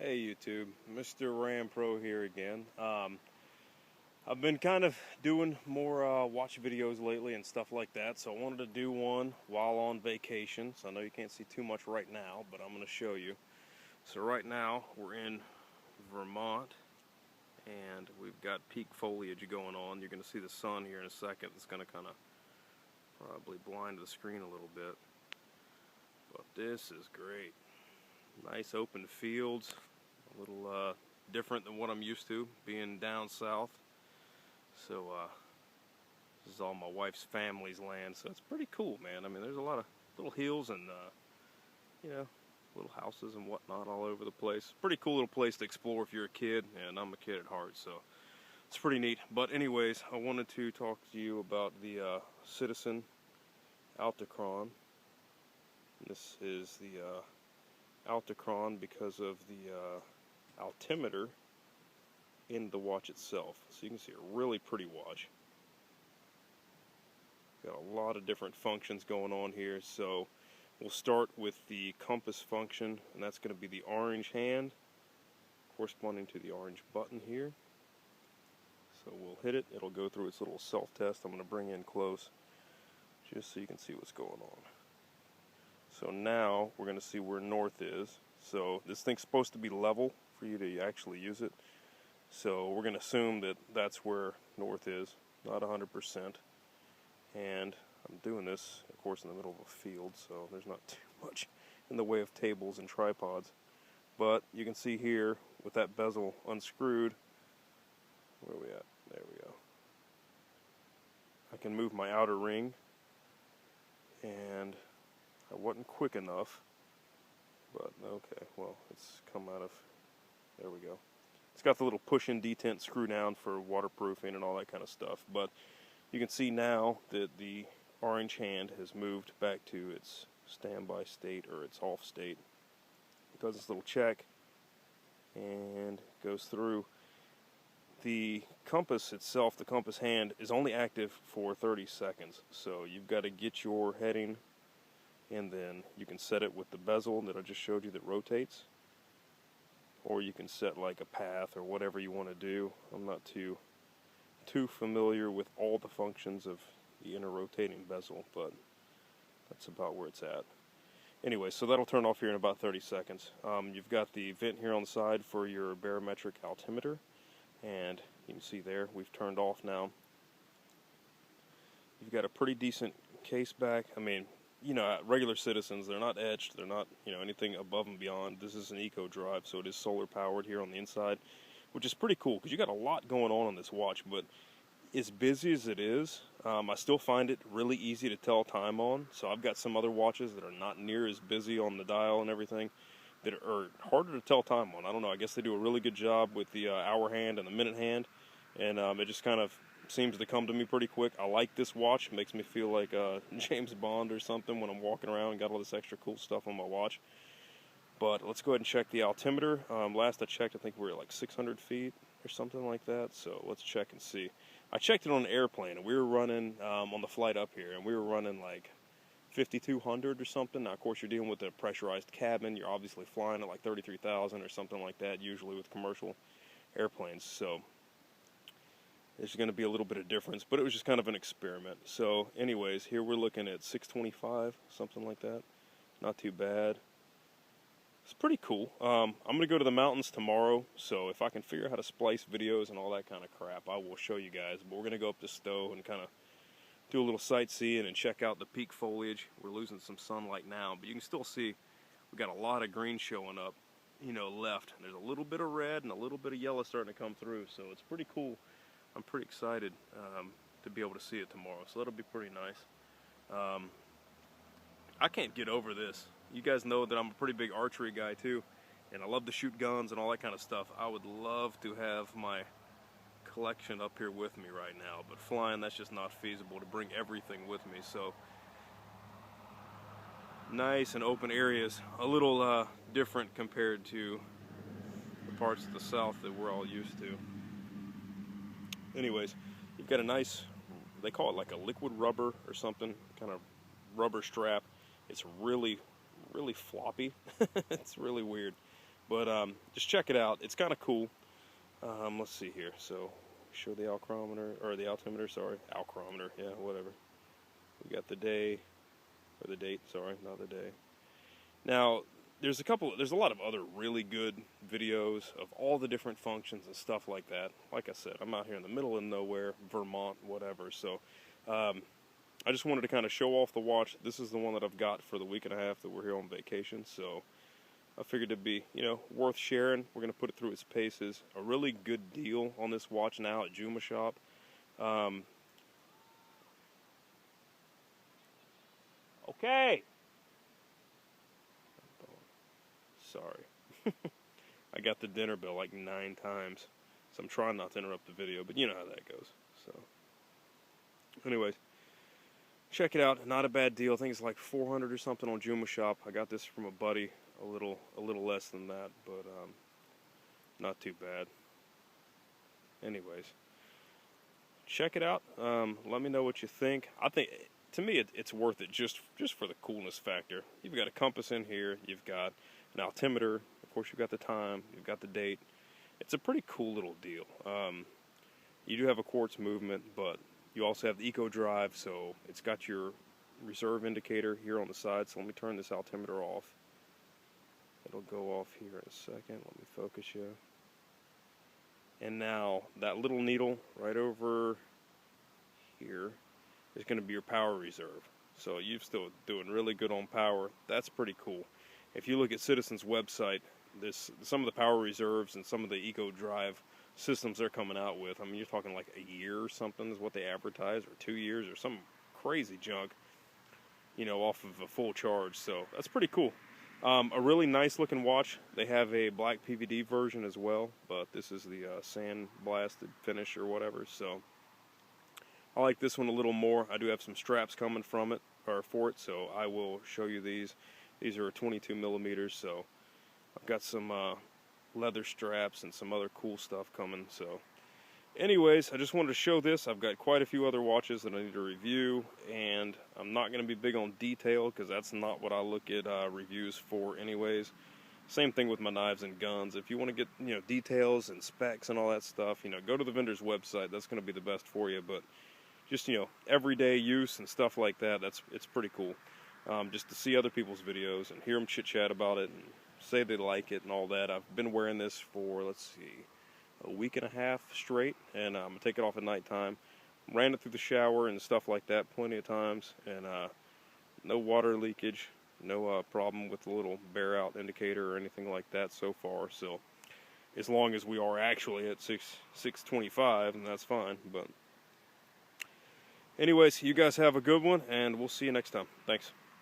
Hey YouTube, Mr. Mrrampro here again. I've been kind of doing more watch videos lately and stuff like that, so I wanted to do one while on vacation. So I know you can't see too much right now, but I'm going to show you. So right now we're in Vermont and we've got peak foliage going on. You're going to see the sun here in a second. It's going to kind of probably blind the screen a little bit, but this is great. Nice open fields, a little different than what I'm used to being down south. So this is all my wife's family's land, so it's pretty cool, man. I mean, there's a lot of little hills and little houses and whatnot all over the place. Pretty cool little place to explore if you're a kid, and I'm a kid at heart, so it's pretty neat. But anyways, I wanted to talk to you about the Citizen Altichron. This is the Altichron because of the altimeter in the watch itself. So you can see a really pretty watch. Got a lot of different functions going on here. So we'll start with the compass function, and that's going to be the orange hand corresponding to the orange button here. So we'll hit it. It'll go through its little self-test. I'm going to bring in close just so you can see what's going on. So now we're going to see where north is. So this thing's supposed to be level for you to actually use it. So we're going to assume that that's where north is, not 100%. And I'm doing this, of course, in the middle of a field, so there's not too much in the way of tables and tripods. But you can see here, with that bezel unscrewed, where are we at? There we go. I can move my outer ring, and I wasn't quick enough, but okay, well, it's come out of, there we go. It's got the little push-in detent screw down for waterproofing and all that kind of stuff, but you can see now that the orange hand has moved back to its standby state or its off state. It does this little check and goes through. The compass itself, the compass hand, is only active for 30 seconds, so you've got to get your heading, and then you can set it with the bezel that I just showed you that rotates, or you can set like a path or whatever you want to do. I'm not too familiar with all the functions of the inner rotating bezel, but that's about where it's at. Anyway, so that'll turn off here in about 30 seconds. You've got the vent here on the side for your barometric altimeter, and you can see there we've turned off now. You've got a pretty decent case back. I mean, you know, regular Citizens, they're not etched, they're not, you know, anything above and beyond. This is an eco drive, so it is solar powered here on the inside, which is pretty cool because you got a lot going on this watch. But as busy as it is, I still find it really easy to tell time on. So I've got some other watches that are not near as busy on the dial and everything that are harder to tell time on. I don't know, I guess they do a really good job with the hour hand and the minute hand, and it just kind of seems to come to me pretty quick. I like this watch. It makes me feel like James Bond or something when I'm walking around and got all this extra cool stuff on my watch. But let's go ahead and check the altimeter. Last I checked, I think we were like 600 feet or something like that. So let's check and see. I checked it on an airplane, and we were running on the flight up here, and we were running like 5,200 or something. Now, of course, you're dealing with a pressurized cabin. You're obviously flying at like 33,000 or something like that, usually with commercial airplanes. So there's going to be a little bit of difference, but it was just kind of an experiment. So anyways, here we're looking at 625, something like that. Not too bad. It's pretty cool. I'm going to go to the mountains tomorrow, so if I can figure out how to splice videos and all that kind of crap, I will show you guys. But we're going to go up to Stowe and kind of do a little sightseeing and check out the peak foliage. We're losing some sunlight now, but you can still see we got a lot of green showing up, you know, left. And there's a little bit of red and a little bit of yellow starting to come through, so it's pretty cool. I'm pretty excited to be able to see it tomorrow, so that'll be pretty nice. I can't get over this. You guys know that I'm a pretty big archery guy too, and I love to shoot guns and all that kind of stuff. I would love to have my collection up here with me right now, but flying, that's just not feasible to bring everything with me. So nice and open areas, a little different compared to the parts of the south that we're all used to. Anyways, you've got a nice, they call it like a liquid rubber or something, kind of rubber strap. It's really floppy. It's really weird, But just check it out. It's kind of cool. Let's see here. So show the altimeter, or the altimeter, sorry, altichrometer, yeah, whatever. We got the day, or the date, sorry, not the day. Now, there's a lot of other really good videos of all the different functions and stuff like that. Like I said, I'm out here in the middle of nowhere, Vermont, whatever. So, I just wanted to kind of show off the watch. This is the one that I've got for the week and a half that we're here on vacation. So, I figured it'd be, worth sharing. We're going to put it through its paces. A really good deal on this watch now at Juma Shop. Okay. Sorry. I got the dinner bell like 9 times. So I'm trying not to interrupt the video, but you know how that goes. So, anyways, check it out. Not a bad deal. I think it's like $400 or something on Juma Shop. I got this from a buddy. A little less than that, but not too bad. Anyways, check it out. Let me know what you think. I think, to me, it's worth it just for the coolness factor. You've got a compass in here. You've got an altimeter. Of course, you've got the time. You've got the date. It's a pretty cool little deal. You do have a quartz movement, but you also have the eco drive, so it's got your reserve indicator here on the side. So let me turn this altimeter off. It'll go off here in a second. Let me focus you. And now, that little needle right over here is going to be your power reserve. So you're still doing really good on power. That's pretty cool. If you look at Citizen's website, some of the power reserves and some of the eco drive systems they're coming out with, I mean, you're talking like a year or something is what they advertise, or 2 years, or some crazy junk, off of a full charge. So that's pretty cool. A really nice looking watch. They have a black PVD version as well, but this is the sand blasted finish or whatever. So I like this one a little more. I do have some straps coming for it, so I will show you these. These are 22 millimeters, so I've got some leather straps and some other cool stuff coming. So anyways, I just wanted to show this. I've got quite a few other watches that I need to review, and I'm not going to be big on detail because that's not what I look at reviews for anyways. Same thing with my knives and guns. If you want to get details and specs and all that stuff, go to the vendor's website. That's going to be the best for you. But just everyday use and stuff like that, it's pretty cool. Just to see other people's videos and hear them chit chat about it and say they like it and all that. I've been wearing this for, let's see, a week and a half straight, and I'm going to take it off at nighttime. Ran it through the shower and stuff like that plenty of times, and no water leakage, no problem with the little bear out indicator or anything like that so far. So as long as we are actually at 625, and that's fine. But anyways, you guys have a good one, and we'll see you next time. Thanks.